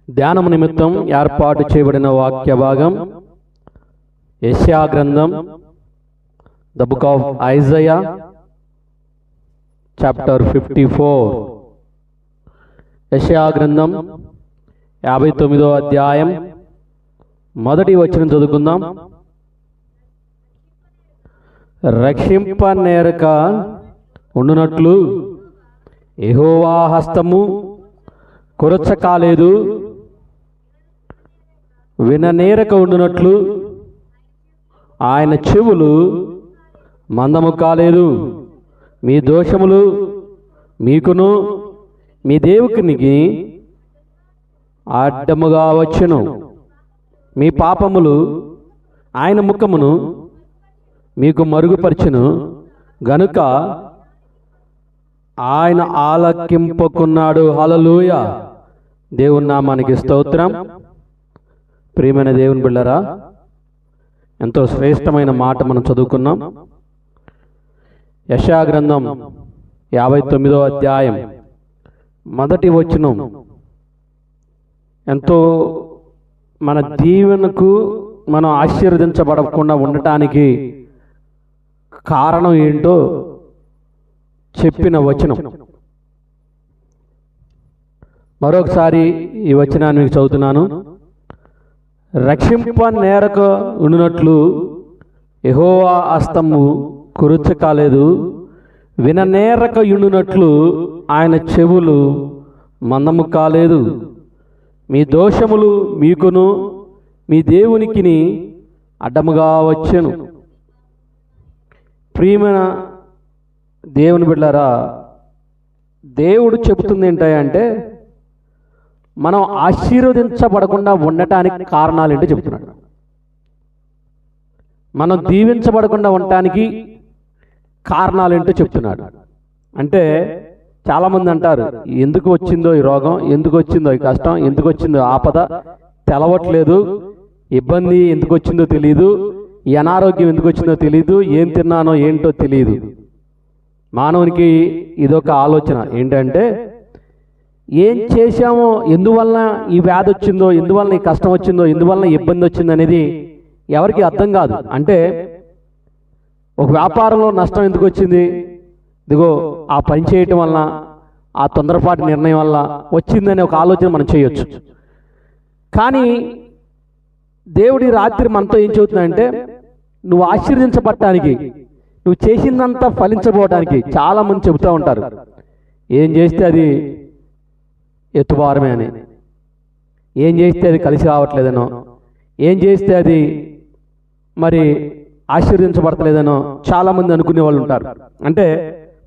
ధ్యానము నిమిత్తం ఏర్పాటు చేయబడిన వాక్య భాగం యెషయా గ్రంథం, the book of Isaiah, chapter 54. యెషయా గ్రంథం 59వ అధ్యాయం మొదటి వచనం చదువుకుందాం. రక్షింపనేరక ఉండునట్లు యెహోవా హస్తము కొరచ కాలేదు, విననేరక ఉండునట్లు ఆయన చెవులు మందము కాలేదు. మీ దోషములు మీకును మీ దేవునికి అడ్డముగా వచ్చును. మీ పాపములు ఆయన ముఖమును మీకు మరుగుపరచును గనుక ఆయన ఆలకింపకున్నాడు. హల్లెలూయా. దేవుని నామానికి స్తోత్రం. ప్రియమైన దేవుని బిడ్డలారా, ఎంతో శ్రేష్టమైన మాట మనం చదువుకున్నాం. యెషయా గ్రంథం 59వ అధ్యాయం మొదటి వచనం ఎంతో మన దీవెనకు మనం ఆశీర్వదించబడకుండా ఉండటానికి కారణం ఏంటో చెప్పిన వచనం. మరొకసారి ఈ వచనాన్ని మీకు చదువుతున్నాను. రక్షింపనేరక ఉండునట్లు యెహోవా హస్తము కురుచ కాలేదు, విననేరక ఉండునట్లు ఆయన చెవులు మందము కాలేదు. మీ దోషములు మీకును మీ దేవునికిని అడ్డముగా వచ్చెను. ప్రియమైన దేవుని బిడ్డలారా, దేవుడు చెబుతుంది ఏంటంటే మనం ఆశీర్వదించబడకుండా ఉండటానికి కారణాలు ఏంటో చెబుతున్నాడు. మనం దీవించబడకుండా ఉండటానికి కారణాలు ఏంటో చెప్తున్నాడు. అంటే చాలామంది అంటారు, ఎందుకు వచ్చిందో ఈ రోగం, ఎందుకు వచ్చిందో ఈ కష్టం, ఎందుకు వచ్చిందో ఆపద తెలవట్లేదు, ఇబ్బంది ఎందుకు వచ్చిందో తెలియదు, ఈ అనారోగ్యం ఎందుకు వచ్చిందో తెలియదు, ఏం తిన్నానో ఏంటో తెలియదు. మానవునికి ఇదొక ఆలోచన ఏంటంటే, ఏం చేశామో, ఎందువలన ఈ వ్యాధి వచ్చిందో, ఎందువలన ఈ కష్టం వచ్చిందో, ఎందువలన ఇబ్బంది వచ్చిందో అనేది ఎవరికి అర్థం కాదు. అంటే ఒక వ్యాపారంలో నష్టం ఎందుకు వచ్చింది, ఇదిగో ఆ పని చేయటం వలన, ఆ తొందరపాటు నిర్ణయం వల్ల వచ్చిందనే ఒక ఆలోచన మనం చేయొచ్చు. కానీ దేవుడి రాత్రి మనతో ఏం చెబుతున్నాడంటే, నువ్వు ఆశీర్వదించబడటానికి, నువ్వు చేసిందంతా ఫలించబోవడానికి చాలామంది చెబుతూ ఉంటారు, ఏం చేస్తే అది ఎత్తుబారమే అని, ఏం చేస్తే అది కలిసి రావట్లేదనో, ఏం చేస్తే అది మరి ఆశీర్వదించబడతలేదనో చాలామంది అనుకునే వాళ్ళు ఉంటారు. అంటే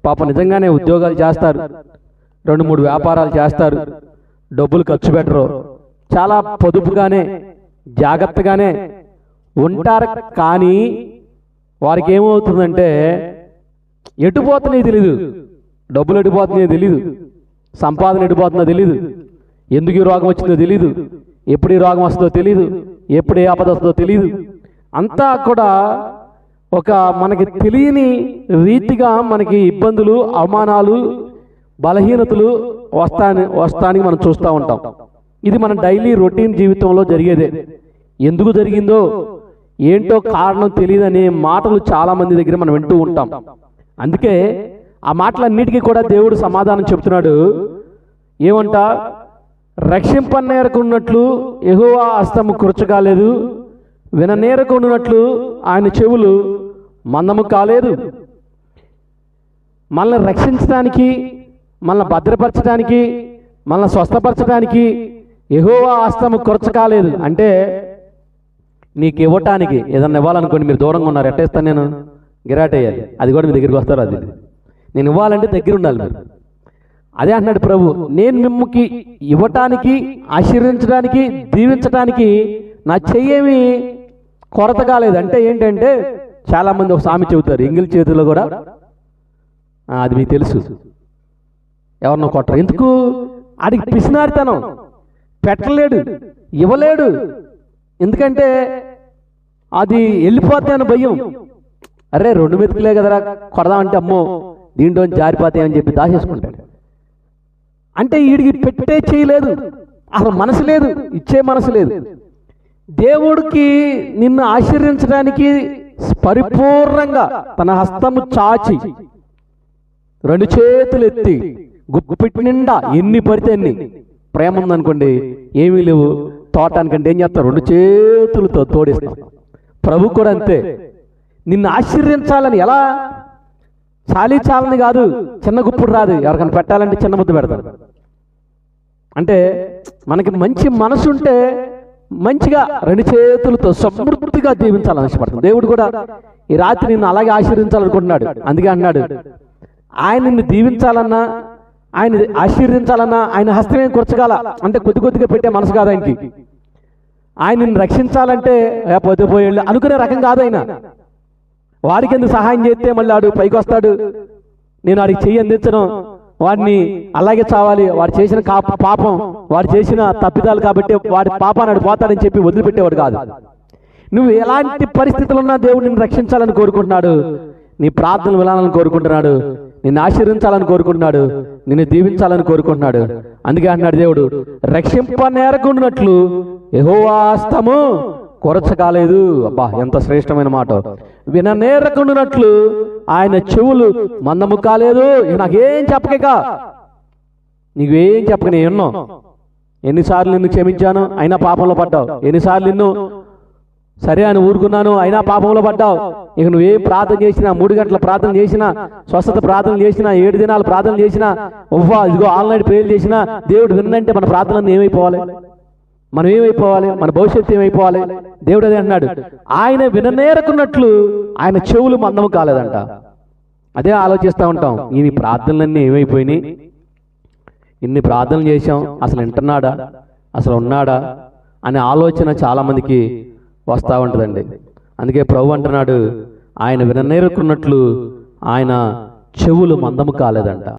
పాప నిజంగానే ఉద్యోగాలు చేస్తారు, 2-3 వ్యాపారాలు చేస్తారు, డబ్బులు ఖర్చు పెట్టరు, చాలా పొదుపుగానే జాగ్రత్తగానే ఉంటారు. కానీ వారికి ఏమవుతుందంటే ఎటుపోతున్నాయో తెలీదు, డబ్బులు ఎటుపోతున్నాయో తెలీదు, సంపాదన ఎటుపోతుందో తెలీదు, ఎందుకు ఈ రోగం వచ్చిందో తెలీదు, ఎప్పుడు ఈ రోగం వస్తుందో తెలీదు, ఎప్పుడు ఏ ఆపద వస్తుందో తెలీదు. అంతా కూడా ఒక మనకి తెలియని రీతిగా మనకి ఇబ్బందులు, అవమానాలు, బలహీనతలు వస్తానికి మనం చూస్తూ ఉంటాం. ఇది మన డైలీ రొటీన్ జీవితంలో జరిగేదే. ఎందుకు జరిగిందో ఏంటో కారణం తెలియదనే మాటలు చాలామంది దగ్గర మనం వింటూ ఉంటాం. అందుకే ఆ మాటలన్నిటికీ కూడా దేవుడు సమాధానం చెప్తున్నాడు. ఏమంట? రక్షింపనేరకున్నట్లు యెహోవా హస్తము కురచ కాలేదు, విననేరకున్నట్లు ఆయన చెవులు మందము కాలేదు. మనల్ని రక్షించడానికి, మనల్ని భద్రపరచడానికి, మనల్ని స్వస్థపరచడానికి యెహోవా హస్తము కురచ కాలేదు. అంటే నీకు ఇవ్వటానికి ఏదన్నా ఇవ్వాలనుకోండి, మీరు దూరంగా ఉన్నారు, ఎట్టేస్తాను నేను, గిరాటేయాలి, అది కూడా మీ దగ్గరికి వస్తారు. అది నేను ఇవ్వాలంటే దగ్గర ఉండాలి మీరు. అదే అంటున్నాడు ప్రభు, నేను మిమ్మల్ని ఇవ్వటానికి, ఆశీర్వదించడానికి, దీవించడానికి నా చెయ్యేమి కొరత కాలేదు. అంటే ఏంటంటే చాలామంది ఒక సామెత చెబుతారు, ఎంగిల్ చేతుల్లో కూడా, అది మీకు తెలుసు, ఎవరినో కొట్టరు. ఎందుకు? ఆడికి పిసినారితనం, పెట్టలేడు, ఇవ్వలేడు. ఎందుకంటే అది వెళ్ళిపోతే అని భయం. అరే 2 మెతుకులే కదరా కొడదామంటే, అమ్మో దీంట్లో జారిపోతాయని చెప్పి దాచేసుకుంటాడు. అంటే వీడికి పెట్టే చేయలేదు, అసలు మనసు లేదు, ఇచ్చే మనసు లేదు. దేవుడికి నిన్ను ఆశీర్వదించడానికి పరిపూర్ణంగా తన హస్తము చాచి 2 చేతులు ఎత్తి గుప్పిటి నిండా ఎన్ని పడితే అన్ని ప్రేమ ఉందనుకోండి, ఏమీ లేవు తోటానికంటే ఏం చేస్తాం, 2 చేతులతో తోడిస్తాం. ప్రభు కూడా అంతే, నిన్ను ఆశీర్వదించాలని ఎలా చాలని కాదు, చిన్న గుప్పుడు రాదు, ఎవరికైనా పెట్టాలంటే చిన్న ముద్ద పెడతారు. అంటే మనకి మంచి మనసు ఉంటే మంచిగా 2 చేతులతో సమృద్ధిగా దీవించాలని ఆశపడుతుంది. దేవుడు కూడా ఈ రాత్రి నిన్ను అలాగే ఆశీర్వదించాలనుకుంటున్నాడు. అందుకే అన్నాడు, ఆయన నిన్ను దీవించాలన్నా, ఆయన ఆశీర్వదించాలన్నా ఆయన హస్తమే కూర్చగాల. అంటే కొద్ది కొద్దిగా పెట్టే మనసు కాదు ఆయనకి. ఆయన నిన్ను రక్షించాలంటే పోతే పోయేళ్ళు అనుకునే రకం కాదు ఆయన. వాడికి ఎందుకు సహాయం చేస్తే మళ్ళీ వాడు పైకి వస్తాడు, నేను వాడికి చెయ్యి అందించడం, వాడిని అలాగే చావాలి, వాడు చేసిన పాపం, వాడు చేసిన తప్పిదాలు కాబట్టి వాడి పాపాన్ని పోతాడని చెప్పి వదిలిపెట్టేవాడు కాదు. నువ్వు ఎలాంటి పరిస్థితులు ఉన్నా దేవుడు నిన్ను రక్షించాలని కోరుకుంటున్నాడు, నీ ప్రార్థనలు వినాలని కోరుకుంటున్నాడు, నిన్ను ఆశీర్వించాలని కోరుకుంటున్నాడు, నిన్ను దీవించాలని కోరుకుంటున్నాడు. అందుకే అన్నాడు దేవుడు, రక్షింప నేరకుండినట్లు యెహోవా హస్తము కొరచకాలేదు. అబ్బా ఎంత శ్రేష్టమైన మాట. విననేరకుండినట్లు ఆయన చెవులు మందము కాలేదు. నాకేం చెప్పక, నీకేం చెప్పక, నేను ఎన్నో ఎన్నిసార్లు నిన్ను క్షమించాను అయినా పాపంలో పడ్డావు, ఎన్నిసార్లు నిన్ను సరే అని ఊరుకున్నాను అయినా పాపంలో పడ్డావు. ఇక నువ్వేం ప్రార్థన చేసినా, 3 గంటల ప్రార్థన చేసినా, స్వస్థత ప్రార్థన చేసినా, 7 దినాలు ప్రార్థన చేసినా, ఇదిగో ఆన్లైన్ ప్రేయర్ చేసినా, దేవుడు విన్నంటే మన ప్రార్థనలు ఏమైపోవాలి, మనం ఏమైపోవాలి, మన భవిష్యత్తు ఏమైపోవాలి. దేవుడు అదే అన్నాడు, ఆయన విననేరకున్నట్లు ఆయన చెవులు మందము కాలేదంట. అదే ఆలోచిస్తూ ఉంటాం, ఈ ప్రార్థనలన్నీ ఏమైపోయినాయి, ఇన్ని ప్రార్థనలు చేశాం, అసలు వింటున్నాడా, అసలు ఉన్నాడా అనే ఆలోచన చాలామందికి వస్తూ ఉంటుందండి. అందుకే ప్రభు అంటున్నాడు, ఆయన విననేరకున్నట్లు ఆయన చెవులు మందము కాలేదంట.